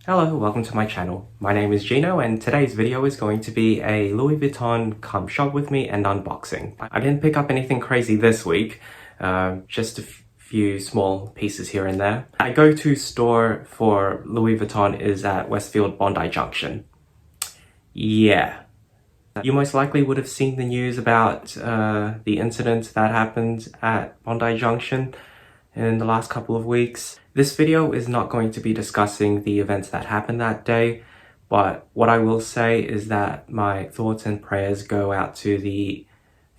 Hello, welcome to my channel. My name is Gino and today's video is going to be a Louis Vuitton come shop with me and unboxing. I didn't pick up anything crazy this week, just a few small pieces here and there. My go-to store for Louis Vuitton is at Westfield Bondi Junction. Yeah. You most likely would have seen the news about the incident that happened at Bondi Junction in the last couple of weeks. This video is not going to be discussing the events that happened that day, but what I will say is that my thoughts and prayers go out to the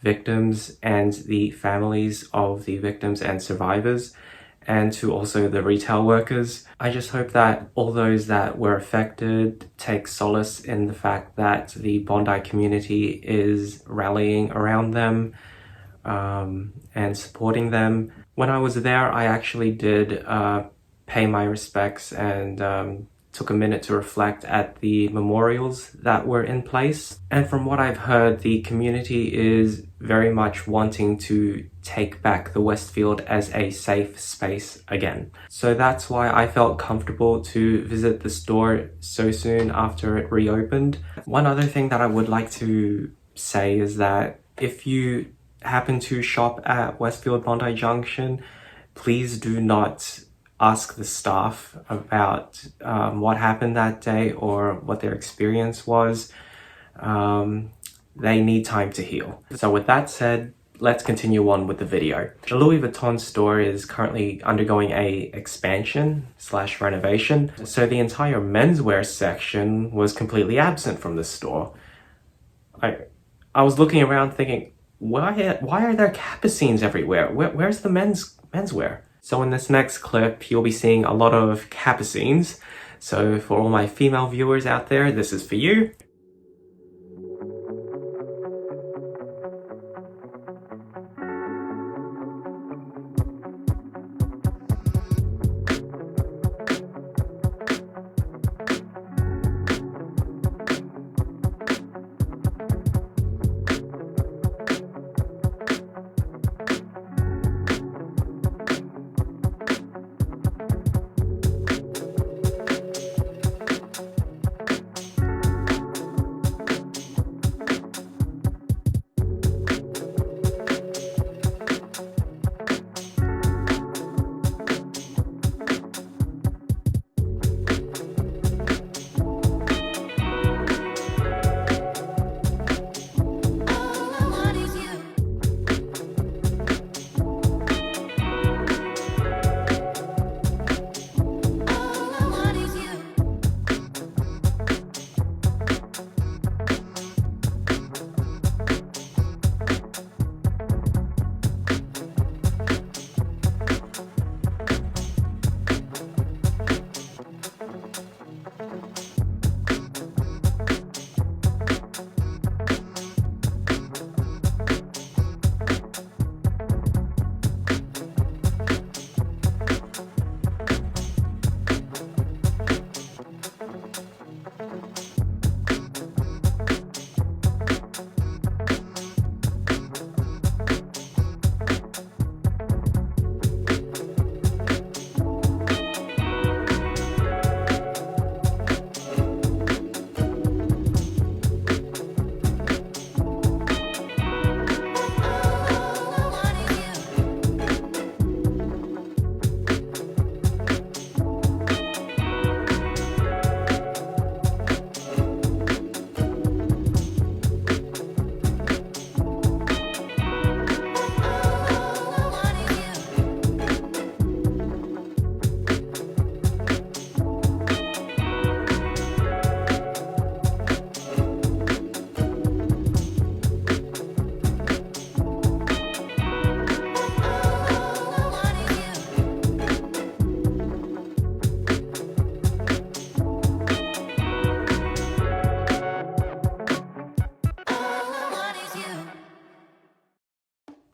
victims and the families of the victims and survivors, and to also the retail workers. I just hope that all those that were affected take solace in the fact that the Bondi community is rallying around them and supporting them. When I was there, I actually did pay my respects and took a minute to reflect at the memorials that were in place. And from what I've heard, the community is very much wanting to take back the Westfield as a safe space again. So that's why I felt comfortable to visit the store so soon after it reopened. One other thing that I would like to say is that if you happen to shop at Westfield Bondi Junction, please do not ask the staff about what happened that day or what their experience was. They need time to heal. So with that said, let's continue on with the video. The Louis Vuitton store is currently undergoing a expansion / renovation. So the entire menswear section was completely absent from the store. I was looking around thinking, why are there capucines everywhere? Where's the menswear? So in this next clip, you'll be seeing a lot of capucines. So for all my female viewers out there, this is for you.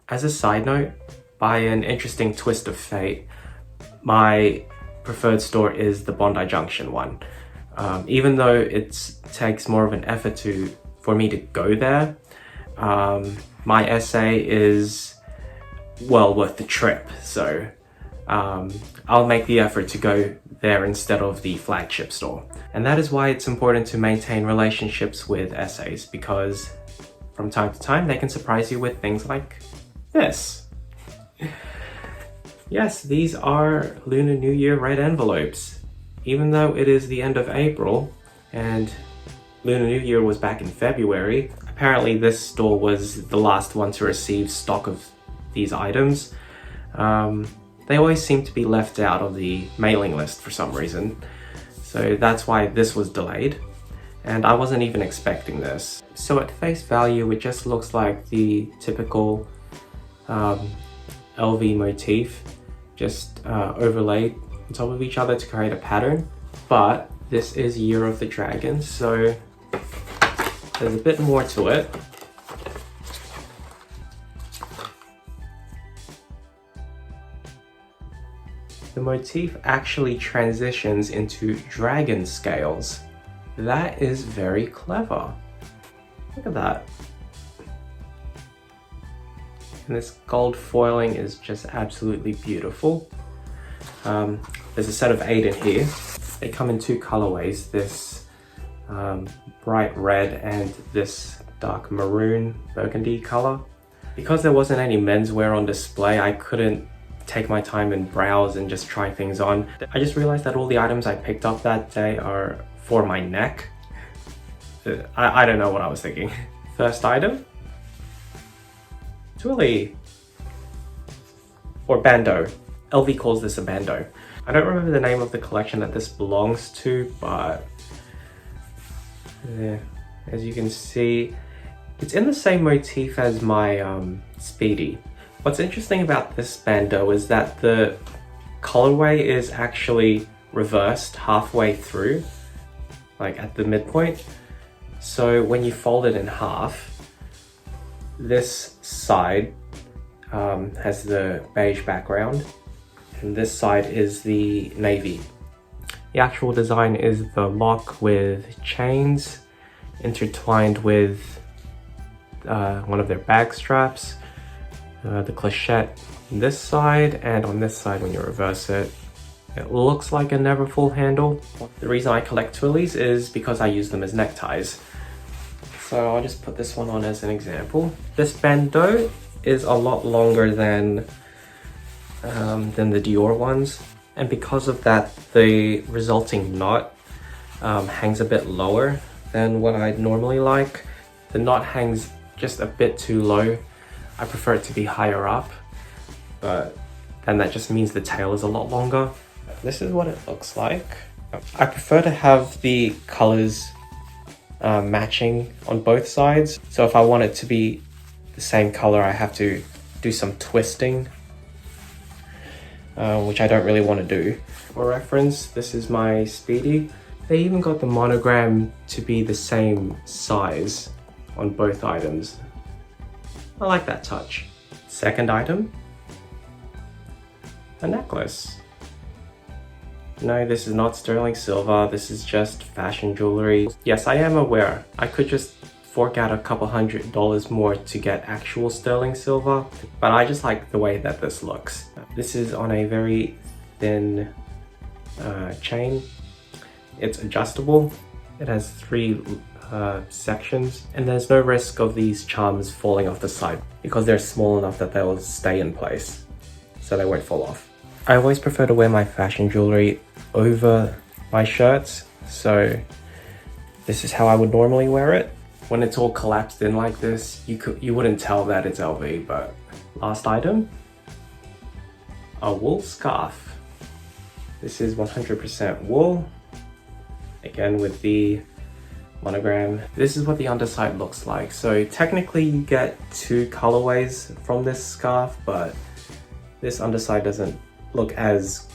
As a side note, by an interesting twist of fate, my preferred store is the Bondi Junction one. Even though it takes more of an effort for me to go there, my essay is well worth the trip. So I'll make the effort to go there instead of the flagship store. And that is why it's important to maintain relationships with essays, because from time to time they can surprise you with things like this. Yes, these are Lunar New Year red envelopes. Even though it is the end of April and Lunar New Year was back in February, apparently this store was the last one to receive stock of these items. They always seem to be left out of the mailing list for some reason. So that's why this was delayed. And I wasn't even expecting this. So at face value, it just looks like the typical LV motif, just overlaid on top of each other to create a pattern. But this is Year of the Dragon, so there's a bit more to it. The motif actually transitions into dragon scales. That is very clever. Look at that. And this gold foiling is just absolutely beautiful. There's a set of 8 in here. They come in 2 colorways, this bright red and this dark maroon burgundy color. Because there wasn't any menswear on display, I couldn't take my time and browse and just try things on. I just realized that all the items I picked up that day are for my neck. I don't know what I was thinking. First item, Twilly, or bandeau. LV calls this a bandeau. I don't remember the name of the collection that this belongs to, but yeah, as you can see, it's in the same motif as my Speedy. What's interesting about this bandeau is that the colorway is actually reversed halfway through, like at the midpoint. So when you fold it in half, this side has the beige background and this side is the navy. The actual design is the lock with chains intertwined with one of their bag straps, the clochette on this side, and on this side when you reverse it, it looks like a never full handle. The reason I collect Twillies is because I use them as neckties. So I'll just put this one on as an example. This bandeau is a lot longer than the Dior ones, and because of that, the resulting knot hangs a bit lower than what I'd normally like. The knot hangs just a bit too low. I prefer it to be higher up, but then that just means the tail is a lot longer. This is what it looks like. I prefer to have the colors matching on both sides. So if I want it to be the same color, I have to do some twisting, which I don't really want to do. For reference, this is my Speedy. They even got the monogram to be the same size on both items. I like that touch. Second item, a necklace. No, this is not sterling silver, this is just fashion jewelry. Yes, I am aware I could just fork out a couple $100 more to get actual sterling silver, but I just like the way that this looks. This is on a very thin chain. It's adjustable. It has 3 sections, and there's no risk of these charms falling off the side because they're small enough that they'll stay in place, so they won't fall off. I always prefer to wear my fashion jewelry over my shirts, so this is how I would normally wear it. When it's all collapsed in like this, you wouldn't tell that it's LV. But last item, a wool scarf. This is 100% wool, again with the monogram. This is what the underside looks like. So technically you get 2 colorways from this scarf, but this underside doesn't look as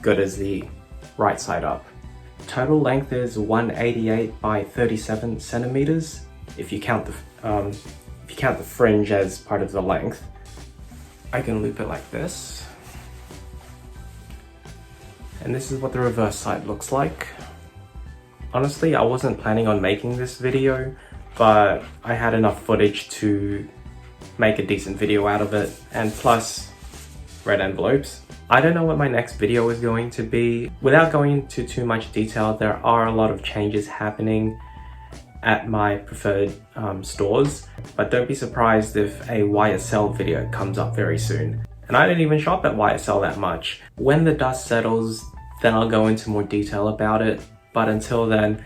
good as the right side up. Total length is 188 by 37 centimeters if you count the fringe as part of the length. I can loop it like this, and this is what the reverse side looks like. Honestly, I wasn't planning on making this video, but I had enough footage to make a decent video out of it, and plus red envelopes. I don't know what my next video is going to be. Without going into too much detail, there are a lot of changes happening at my preferred stores, but don't be surprised if a YSL video comes up very soon. And I don't even shop at YSL that much. When the dust settles, then I'll go into more detail about it, but until then,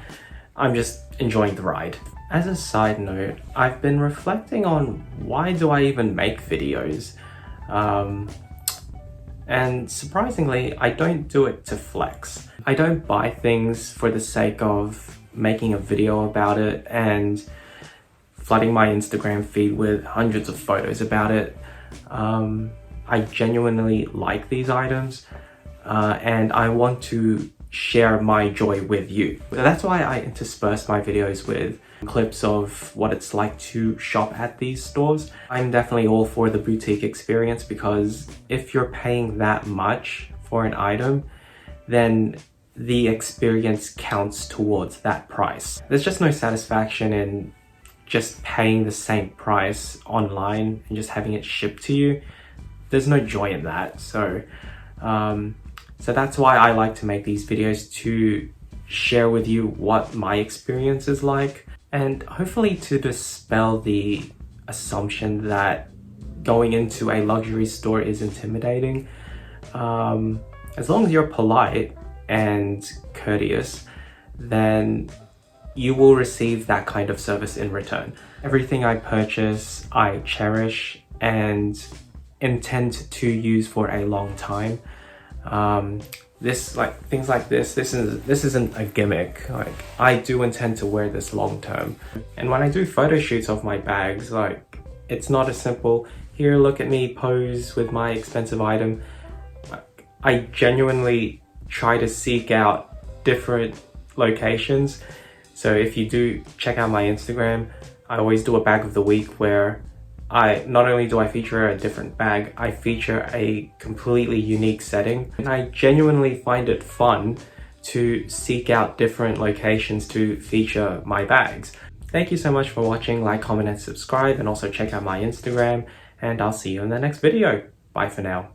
I'm just enjoying the ride. As a side note, I've been reflecting on why do I even make videos? And surprisingly, I don't do it to flex. I don't buy things for the sake of making a video about it and flooding my Instagram feed with hundreds of photos about it. I genuinely like these items and I want to share my joy with you. That's why I intersperse my videos with clips of what it's like to shop at these stores. I'm definitely all for the boutique experience, because if you're paying that much for an item, then the experience counts towards that price. There's just no satisfaction in just paying the same price online and just having it shipped to you. There's no joy in that. So that's why I like to make these videos, to share with you what my experience is like, and hopefully to dispel the assumption that going into a luxury store is intimidating. As long as you're polite and courteous, then you will receive that kind of service in return. Everything I purchase, I cherish and intend to use for a long time. Things like this isn't a gimmick. Like, I do intend to wear this long term. And when I do photo shoots of my bags, like, it's not a simple, here, look at me pose with my expensive item. Like, I genuinely try to seek out different locations. So if you do check out my Instagram, I always do a bag of the week where not only do I feature a different bag, I feature a completely unique setting. And I genuinely find it fun to seek out different locations to feature my bags. Thank you so much for watching. Like, comment, and subscribe, and also check out my Instagram, and I'll see you in the next video. Bye for now.